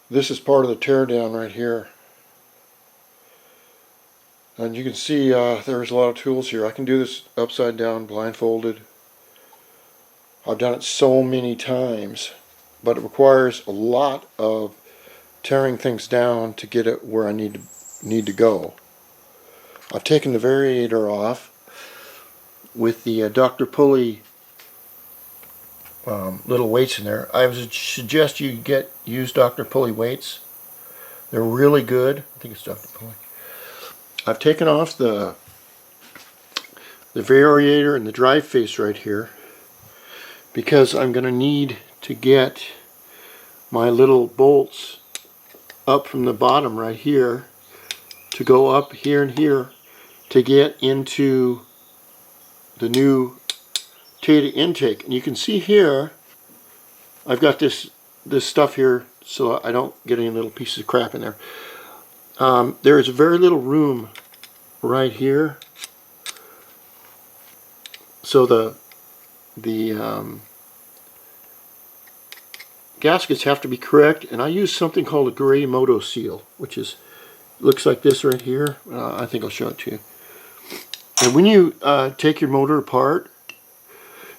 This is part of the teardown right here. And you can see there's a lot of tools here. I can do this upside down, blindfolded. I've done it so many times, but it requires a lot of tearing things down to get it where I need to go. I've taken the variator off with the Dr. Pulley little weights in there. I would suggest you use Dr. Pulley weights. They're really good. I think it's Dr. Pulley. I've taken off the variator and the drive face right here because I'm going to need to get my little bolts up from the bottom right here to go up here and here to get into the new TAIDA intake. And you can see here I've got this stuff here so I don't get any little pieces of crap in there. There is very little room right here, so the gaskets have to be correct, and I use something called a gray moto seal, which looks like this right here. I think I'll show it to you. And when you take your motor apart,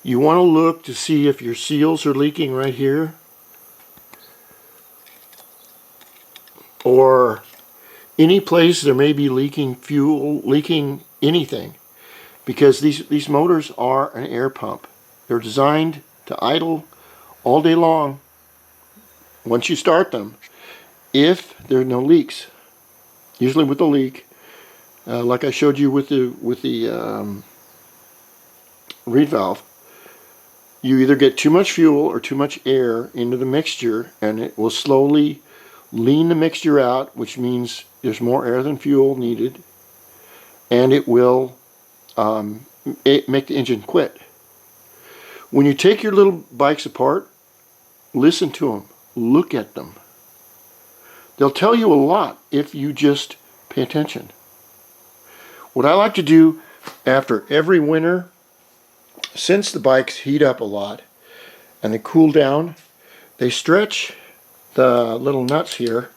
you want to look to see if your seals are leaking right here, or any place there may be leaking fuel, leaking anything, because these motors are an air pump. They're designed to idle all day long once you start them if there are no leaks. Usually with a leak, like I showed you with the reed valve, you either get too much fuel or too much air into the mixture, and it will slowly lean the mixture out, which means there's more air than fuel needed, and it will make the engine quit. When you take your little bikes apart, listen to them, look at them. They'll tell you a lot if you just pay attention. What I like to do after every winter, since the bikes heat up a lot and they cool down, they stretch the little nuts here,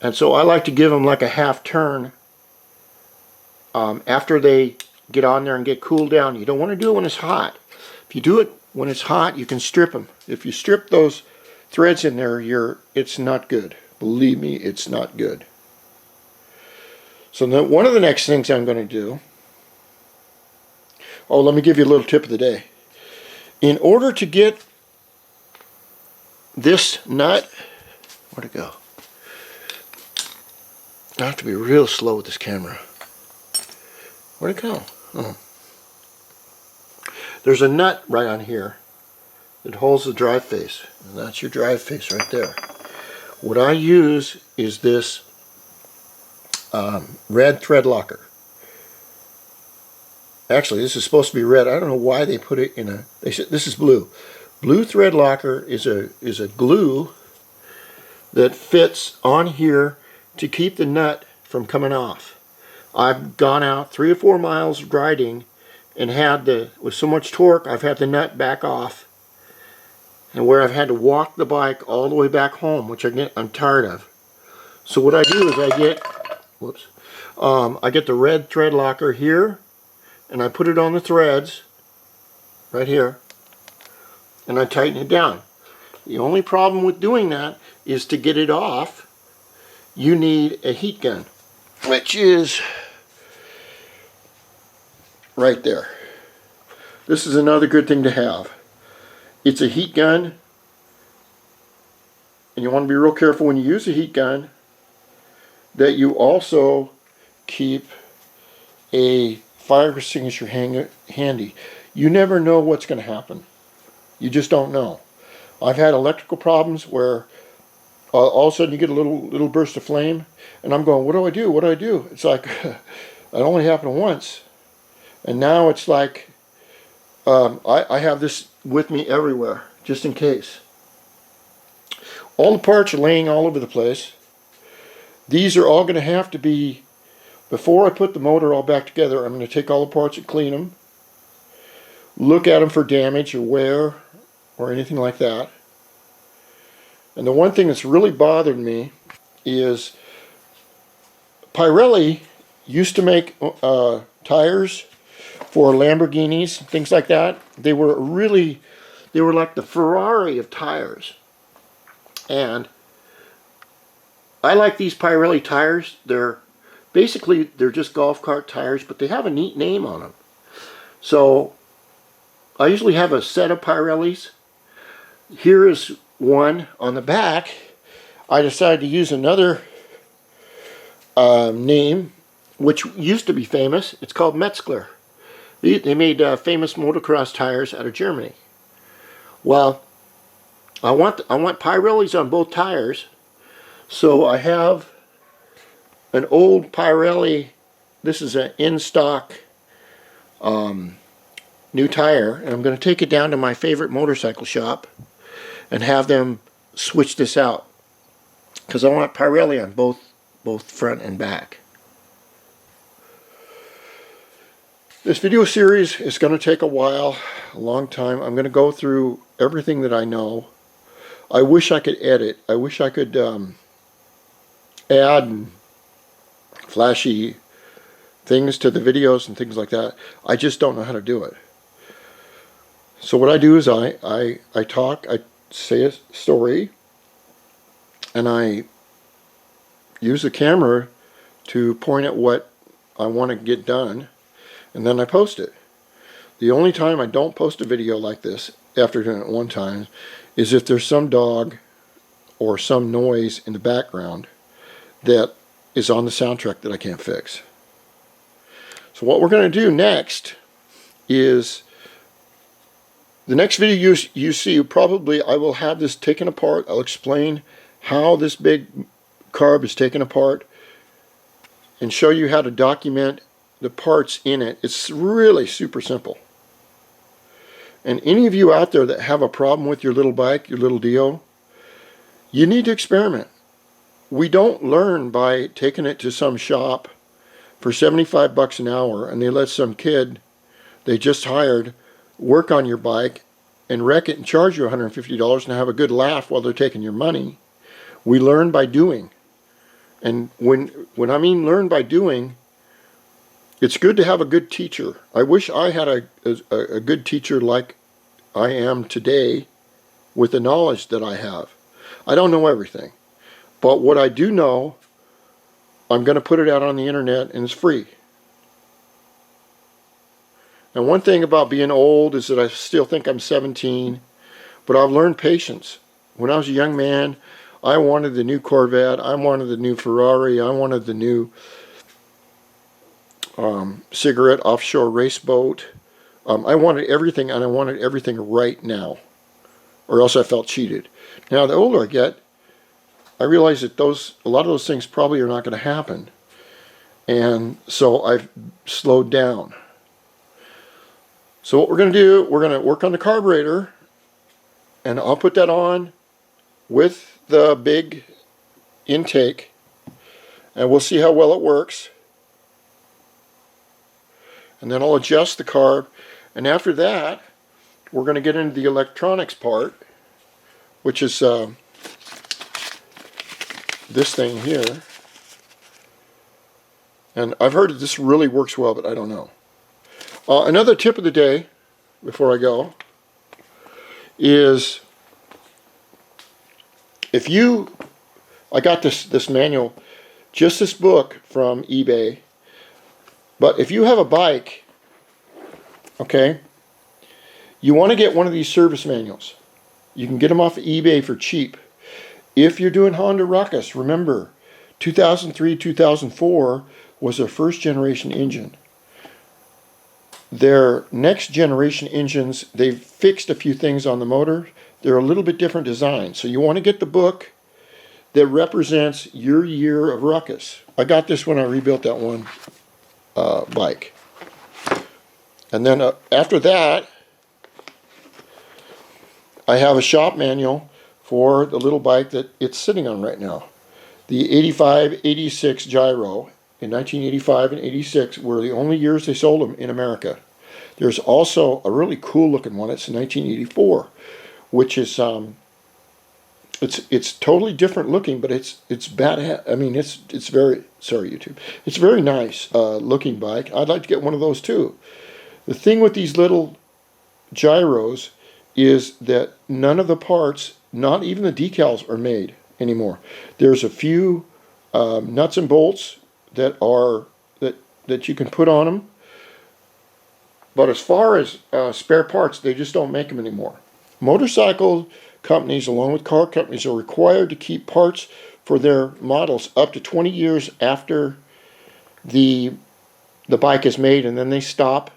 and so I like to give them like a half turn after they get on there and get cooled down. You don't want to do it when it's hot. If you do it when it's hot, you can strip them. If you strip those threads in there, it's not good. Believe me, it's not good. So now one of the next things I'm going to do, let me give you a little tip of the day. In order to get this nut, where'd it go? I have to be real slow with this camera. Where'd it go? Oh. There's a nut right on here that holds the drive face, and that's your drive face right there. What I use is this red thread locker. Actually, this is supposed to be red. I don't know why they put it in a. They said this is blue. Blue thread locker is a glue that fits on here to keep the nut from coming off. I've gone out 3 or 4 miles riding and with so much torque, I've had the nut back off, and where I've had to walk the bike all the way back home, which I'm tired of. So what I do is I get the red thread locker here, and I put it on the threads right here, and I tighten it down. The only problem with doing that is to get it off, you need a heat gun, which is right there. This is another good thing to have. It's a heat gun, and you want to be real careful when you use a heat gun that you also keep a fire extinguisher handy. You never know what's going to happen. You just don't know. I've had electrical problems where all of a sudden you get a little burst of flame, and I'm going, what do I do? What do I do? It's like, it only happened once. And now it's like, I have this with me everywhere, just in case. All the parts are laying all over the place. These are all going to have to be, before I put the motor all back together, I'm going to take all the parts and clean them, look at them for damage or wear or anything like that. And the one thing that's really bothered me is Pirelli used to make tires for Lamborghinis, things like that. They were like the Ferrari of tires. And I like these Pirelli tires. They're just golf cart tires, but they have a neat name on them. So I usually have a set of Pirellis. Here is one on the back. I decided to use another name, which used to be famous. It's called Metzger. They made famous motocross tires out of Germany. Well, I want Pirellis on both tires, so I have an old Pirelli. This is an in-stock new tire, and I'm going to take it down to my favorite motorcycle shop and have them switch this out, because I want Pirelli on both front and back. This video series is going to take a while, a long time. I'm going to go through everything that I know. I wish I could edit. I wish I could add flashy things to the videos and things like that. I just don't know how to do it. So what I do is I talk, I say a story, and I use the camera to point at what I want to get done, and then I post it. The only time I don't post a video like this, after doing it one time, is if there's some dog or some noise in the background that is on the soundtrack that I can't fix. So what we're going to do next is, the next video you see, probably I will have this taken apart. I'll explain how this big carb is taken apart and show you how to document the parts in it. It's really super simple. And any of you out there that have a problem with your little bike, your little Dio, you need to experiment. We don't learn by taking it to some shop for 75 bucks an hour and they let some kid they just hired work on your bike and wreck it and charge you $150 and have a good laugh while they're taking your money. We learn by doing. And when I mean learn by doing, it's good to have a good teacher. I wish I had a good teacher like I am today with the knowledge that I have. I don't know everything. But what I do know, I'm going to put it out on the internet and it's free. And one thing about being old is that I still think I'm 17, but I've learned patience. When I was a young man, I wanted the new Corvette, I wanted the new Ferrari, I wanted the new cigarette offshore race boat. I wanted everything, and I wanted everything right now, or else I felt cheated. Now, the older I get, I realize that a lot of those things probably are not going to happen, and so I've slowed down. So what we're going to do, we're going to work on the carburetor, and I'll put that on with the big intake, and we'll see how well it works. And then I'll adjust the carb, and after that, we're going to get into the electronics part, which is this thing here. And I've heard that this really works well, but I don't know. Another tip of the day, before I go, is I got this manual, just this book from eBay, but if you have a bike, okay, you want to get one of these service manuals. You can get them off of eBay for cheap. If you're doing Honda Ruckus, remember, 2003, 2004 was their first generation engine. Their next generation engines, they've fixed a few things on the motor. They're a little bit different design. So you want to get the book that represents your year of Ruckus. I got this when I rebuilt that one bike. And then after that, I have a shop manual for the little bike that it's sitting on right now. The 85-86 Gyro. In 1985 and 86 were the only years they sold them in America. There's also a really cool looking one. It's 1984, which is It's totally different looking, but it's bad. I mean, it's very, sorry YouTube. It's a very nice looking bike. I'd like to get one of those too. The thing with these little gyros is that none of the parts, not even the decals, are made anymore. There's a few nuts and bolts that you can put on them, but as far as spare parts, they just don't make them anymore. Motorcycle companies, along with car companies, are required to keep parts for their models up to 20 years after the bike is made, and then they stop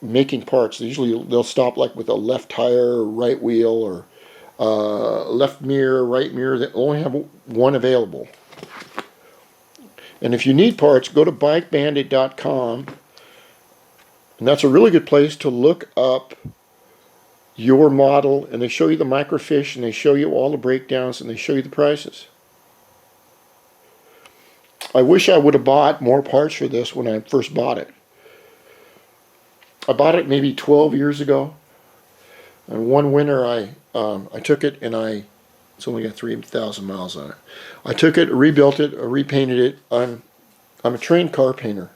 making parts. Usually they'll stop like with a left tire, or right wheel, or left mirror, right mirror. They only have one available. And if you need parts, go to bikebandit.com, and that's a really good place to look up your model, and they show you the microfiche, and they show you all the breakdowns, and they show you the prices. I wish I would have bought more parts for this when I first bought it. I bought it maybe 12 years ago, and one winter I took it, and it's only got 3,000 miles on it. I took it, rebuilt it, repainted it. I'm a trained car painter,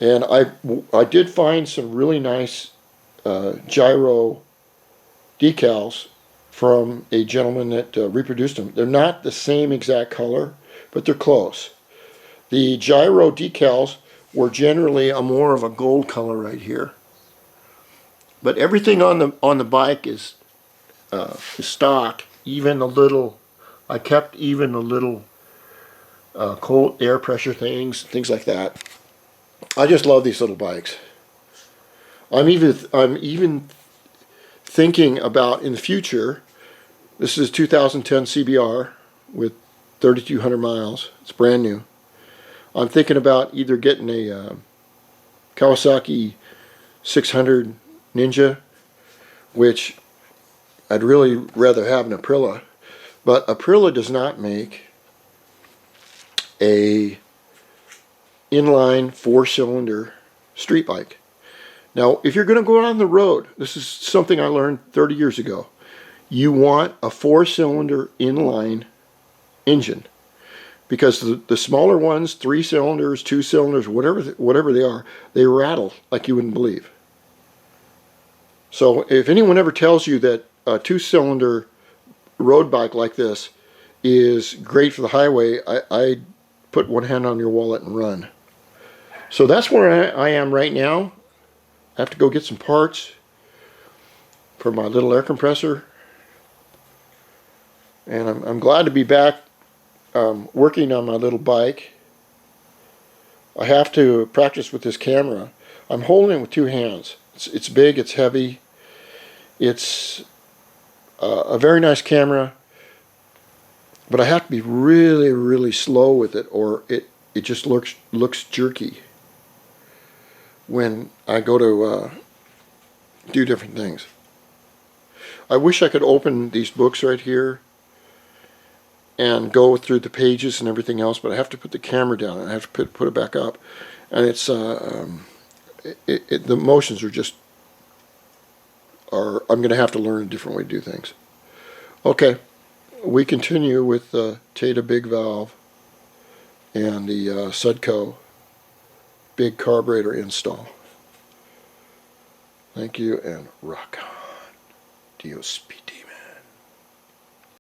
and I did find some really nice gyro decals from a gentleman that reproduced them. They're not the same exact color, but they're close. The gyro decals were generally more of a gold color right here, but everything on the bike is stock. Even the little, I kept even the little cold air pressure things like that. I just love these little bikes. I'm even thinking about in the future. This is 2010 CBR with 3,200 miles. It's brand new. I'm thinking about either getting a Kawasaki 600 Ninja, which I'd really rather have an Aprilia, but Aprilia does not make a inline 4-cylinder street bike. Now, if you're going to go out on the road, this is something I learned 30 years ago. You want a 4-cylinder inline engine, because the smaller ones, 3 cylinders, 2 cylinders, whatever they are, they rattle like you wouldn't believe. So if anyone ever tells you that a 2-cylinder road bike like this is great for the highway, I put one hand on your wallet and run. So that's where I am right now. I have to go get some parts for my little air compressor, and I'm glad to be back working on my little bike. I have to practice with this camera. I'm holding it with 2 hands. It's big, it's heavy, it's a very nice camera, but I have to be really, really slow with it, or it just looks jerky when I go to do different things. I wish I could open these books right here and go through the pages and everything else, but I have to put the camera down and I have to put it back up, and it's the motions are just I'm going to have to learn a different way to do things. Okay, we continue with the TAIDA big valve and the SudCo big carburetor install. Thank you, and rock on. DIOSpeedDEMON.